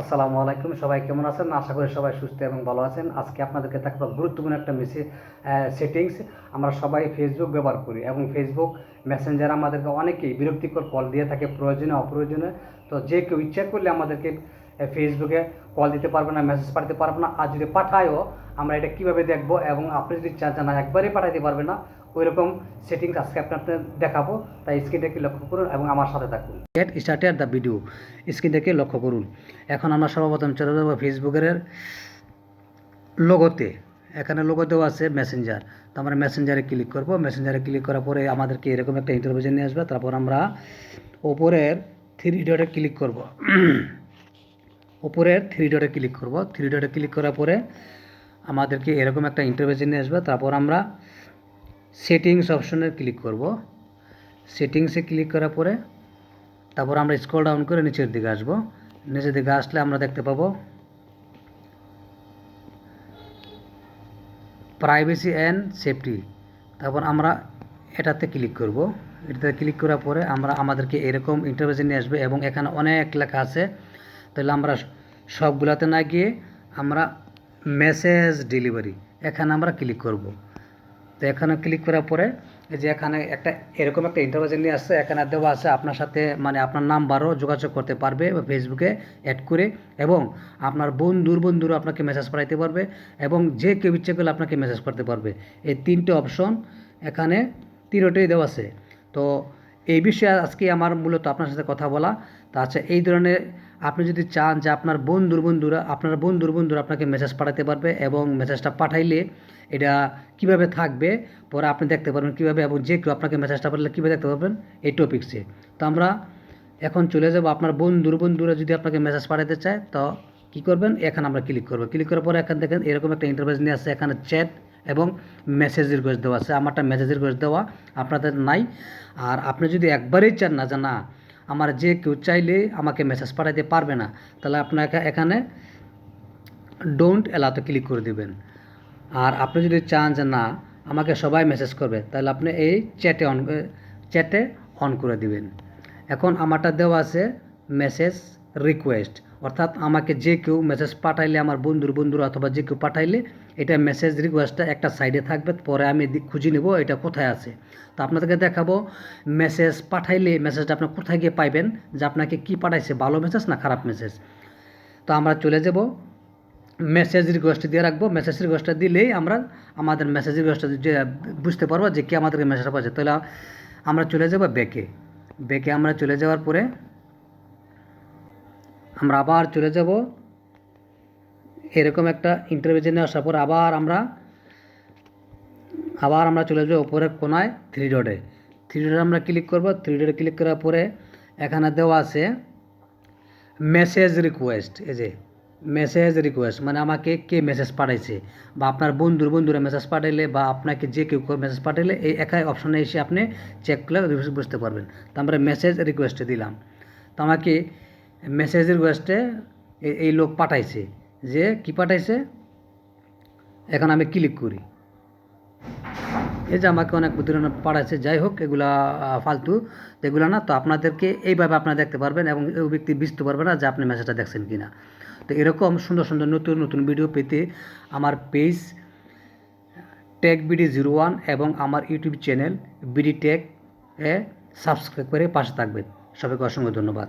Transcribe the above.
আসসালামু আলাইকুম। সবাই কেমন আছেন? আশা করি সবাই সুস্থ এবং ভালো আছেন। আজকে আপনাদেরকে থাকবে গুরুত্বপূর্ণ একটা সেটিংস। আমরা সবাই ফেসবুক ব্যবহার করি এবং ফেসবুক মেসেঞ্জার আমাদেরকে অনেকেই বিরক্তিকর কল দিয়ে থাকে, প্রয়োজনে অপ্রয়োজনে। তো যে কেউ ইচ্ছা করলে আমাদেরকে ফেসবুকে কল দিতে পারবে না, মেসেজ পাঠাতে পারবে না। আর যদি পাঠায়ও, আমরা এটা কীভাবে দেখবো এবং আপনি যদি চান না একবারই পাঠাতে পারবে না, ওই রকম সেটিংস আজকে আপনাদের দেখাবো। তাই স্ক্রিনটাকে লক্ষ্য করুন এবং আমার সাথে থাকুন। গেট স্টার্টেড দ্য ভিডিও, স্ক্রিনটাকে লক্ষ্য করুন। এখন আমরা সর্বপ্রথম চলে যাবো ফেসবুকের লোগোতে। এখানে লোগো দেওয়া আছে মেসেঞ্জার। তো আমরা মেসেঞ্জারে ক্লিক করব। মেসেঞ্জারে ক্লিক করার পরে আমাদেরকে এরকম একটা ইন্টারভিউ নিয়ে আসবে। তারপর আমরা ওপরের থ্রি ডটে ক্লিক করব। ওপরের থ্রি ডটে ক্লিক করব। থ্রি ডটে ক্লিক করার পরে আমাদেরকে এরকম একটা ইন্টারভিউ নিয়ে আসবে। তারপর আমরা সেটিংস অপশনে ক্লিক করব। সেটিংসে ক্লিক করার পরে তারপর আমরা স্ক্রল ডাউন করে নিচের দিকে আসব। নিচের দিকে আসলে আমরা দেখতে পাবো প্রাইভেসি অ্যান্ড সেফটি। তারপর আমরা এটাতে ক্লিক করব। এটাতে ক্লিক করার পরে আমাদেরকে এরকম ইন্টারভিউ নিয়ে আসবে এবং এখানে অনেক লেখা আছে। তাহলে আমরা সবগুলাতে না গিয়ে আমরা মেসেজ ডেলিভারি এখানে আমরা ক্লিক করব। তো এখানে ক্লিক করার পরে এই যে এখানে এরকম একটা ইন্টারভিউ নিয়ে আসছে। এখানে দেওয়া আছে আপনার সাথে আপনার নাম্বারও যোগাযোগ করতে পারবে ফেসবুকে অ্যাড করে, এবং আপনার বন্ধুরা আপনাকে মেসেজ পাঠাইতে পারবে এবং যে কেউ ইচ্ছে করলে আপনাকে মেসেজ করতে পারবে। এই তিনটে অপশন এখানে তিনটেই দেওয়া আছে। তো এই বিষয়ে আজকে আমার মূলত আপনার সাথে কথা বলা। তা আচ্ছা, এই ধরনের আপনি যদি চান যে আপনার বন্ধুরা আপনাকে মেসেজ পাঠাতে পারবে এবং মেসেজটা পাঠাইলে এটা কিভাবে থাকবে পরে আপনি দেখতে পারবেন কীভাবে, এবং যে কেউ আপনাকে মেসেজটা পাঠালে কীভাবে দেখতে পারবেন এই টপিক্সে। তো আমরা এখন চলে যাব। আপনার বন্ধুরা যদি আপনাকে মেসেজ পাঠাতে চায় তো কী করবেন, এখানে আমরা ক্লিক করব। ক্লিক করার পরে এখান দেখেন এরকম একটা ইন্টারফেস নিয়ে আসছে। এখানে চ্যাট এবং মেসেজ রিকোয়েস্ট দেওয়া আছে। আমারটা মেসেজ রিকোয়েস্ট দেওয়া, আপনাদের নাই। আর আপনি যদি একবারেই চান না যে না আমার যে কেউ চাইলে আমাকে মেসেজ পাঠাতে পারবে না, তাহলে আপনাকে এখানে ডোন্ট অ্যালাউতে ক্লিক করে দেবেন। আর আপনি যদি চান যে না আমাকে সবাই মেসেজ করবে, তাহলে আপনি এই চ্যাটে অন করে দিবেন। এখন আমারটা দেওয়া আছে মেসেজ রিকোয়েস্ট, অর্থাৎ আমাকে যে কেউ মেসেজ পাঠাইলে, আমার বন্ধুরা অথবা যে কেউ পাঠাইলে এটা মেসেজ রিকোয়েস্টটা একটা সাইডে থাকবে। পরে আমি খুঁজে নেব এটা কোথায় আছে। তো আপনাদেরকে দেখাবো মেসেজ পাঠাইলে মেসেজটা আপনি কোথায় গিয়ে পাইবেন, যে আপনাকে কি পাঠাইছে, ভালো মেসেজ না খারাপ মেসেজ। তো আমরা চলে যাব মেসেজ রিকোয়েস্ট দিয়ে রাখবো। মেসেজ রিকোয়েস্টটা দিলেই আমরা আমাদের মেসেজ রিকোয়েস্টটা যে বুঝতে পারবো যে কে আমাদেরকে মেসেজটা পাচ্ছে। তাহলে আমরা চলে যাব ব্যাকে আমরা চলে যাওয়ার পরে আমরা আবার চলে যাব এরকম একটা ইন্টারভিউ নিয়ে আসার পর আবার আমরা চলে যাব উপরের কোনায় থ্রি ডটে আমরা ক্লিক করব। থ্রি ডটে ক্লিক করার পরে এখানে দেওয়া আছে মেসেজ রিকোয়েস্ট। এই যে মেসেজ রিকোয়েস্ট আমাকে কে মেসেজ পাঠাইছে, বা আপনার বন্ধুরা মেসেজ পাঠাইলে, বা আপনাকে যে কেউ মেসেজ পাঠাইলে এই একাই অপশানে এসে আপনি চেক করলে বুঝতে পারবেন। তো আমরা মেসেজ রিকোয়েস্টে দিলাম। তো আমাকে মেসেজ রিকোয়েস্টে এই লোক পাঠাইছে, যে কি পাঠাইছে এখন আমি ক্লিক করি। এই যে আমাকে অনেক ধরনের পাঠাইছে, যাই হোক এগুলা ফালতু, এগুলো না। তো আপনাদেরকে এইভাবে আপনারা দেখতে পারবেন এবং ওই ব্যক্তি বুঝতে পারবে না যে আপনি মেসেজটা দেখছেন কি না। তো এরকম সুন্দর নতুন ভিডিও পেতে আমার পেজ টেক বিডি 01 এবং আমার YouTube channel BD tech subscribe করে পাশে থাকবেন। সবাইকে অসংখ্য ধন্যবাদ।